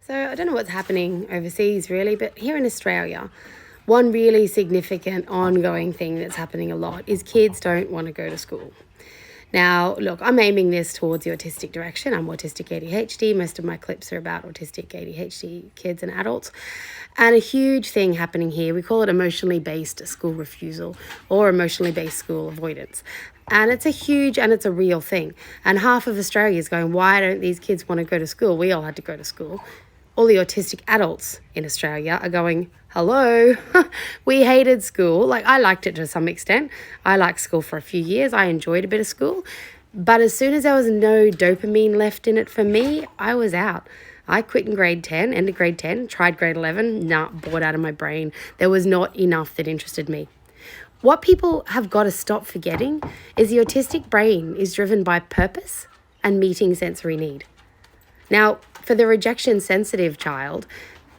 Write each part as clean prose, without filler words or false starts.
So I don't know what's happening overseas really, but here in Australia, one really significant ongoing thing that's happening a lot is kids don't want to go to school. Now, look, I'm aiming this towards the autistic direction. I'm autistic ADHD. Most of my clips are about autistic ADHD kids and adults. And a huge thing happening here, we call it emotionally based school refusal or emotionally based school avoidance. And it's a real thing. And half of Australia is going, why don't these kids want to go to school? We all had to go to school. All the autistic adults in Australia are going, hello, we hated school. Like, I liked it to some extent. I liked school for a few years. I enjoyed a bit of school. But as soon as there was no dopamine left in it for me, I was out. I quit in grade 10, ended grade 10, tried grade 11, bored out of my brain. There was not enough that interested me. What people have got to stop forgetting is the autistic brain is driven by purpose and meeting sensory need. Now, for the rejection sensitive child,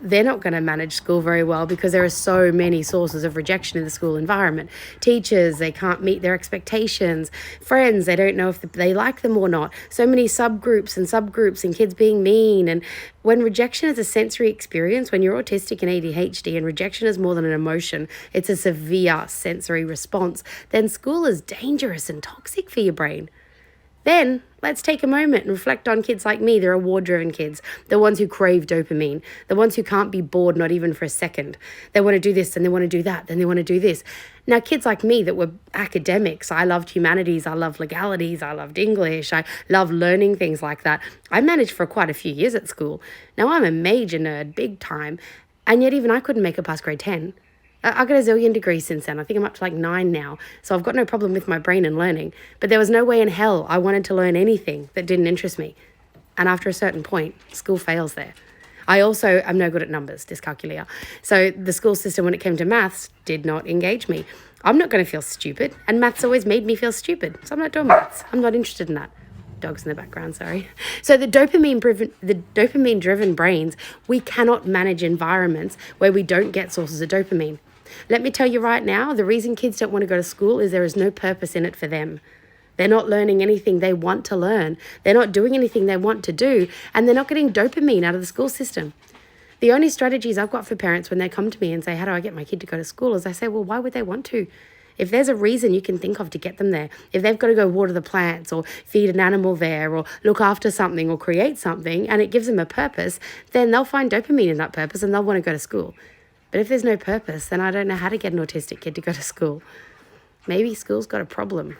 they're not going to manage school very well because there are so many sources of rejection in the school environment. Teachers, they can't meet their expectations. Friends, they don't know if they like them or not. So many subgroups and kids being mean. And when rejection is a sensory experience, when you're autistic and ADHD and rejection is more than an emotion, it's a severe sensory response, then school is dangerous and toxic for your brain. Then let's take a moment and reflect on kids like me, the reward-driven kids, the ones who crave dopamine, the ones who can't be bored, not even for a second. They want to do this and they want to do that, then they want to do this. Now, kids like me that were academics, I loved humanities, I loved legalities, I loved English, I loved learning things like that. I managed for quite a few years at school. Now, I'm a major nerd, big time, and yet even I couldn't make it past grade 10. I got a zillion degrees since then. I think I'm up to like 9 now. So I've got no problem with my brain and learning. But there was no way in hell I wanted to learn anything that didn't interest me. And after a certain point, school fails there. I also am no good at numbers, dyscalculia. So the school system, when it came to maths, did not engage me. I'm not going to feel stupid. And maths always made me feel stupid. So I'm not doing maths. I'm not interested in that. Dogs in the background, sorry. So the dopamine-driven brains, we cannot manage environments where we don't get sources of dopamine. Let me tell you right now, the reason kids don't want to go to school is there is no purpose in it for them. They're not learning anything they want to learn. They're not doing anything they want to do, and they're not getting dopamine out of the school system. The only strategies I've got for parents when they come to me and say, how do I get my kid to go to school? Is I say, well, why would they want to? If there's a reason you can think of to get them there, if they've got to go water the plants or feed an animal there or look after something or create something and it gives them a purpose, then they'll find dopamine in that purpose and they'll want to go to school. But if there's no purpose, then I don't know how to get an autistic kid to go to school. Maybe school's got a problem.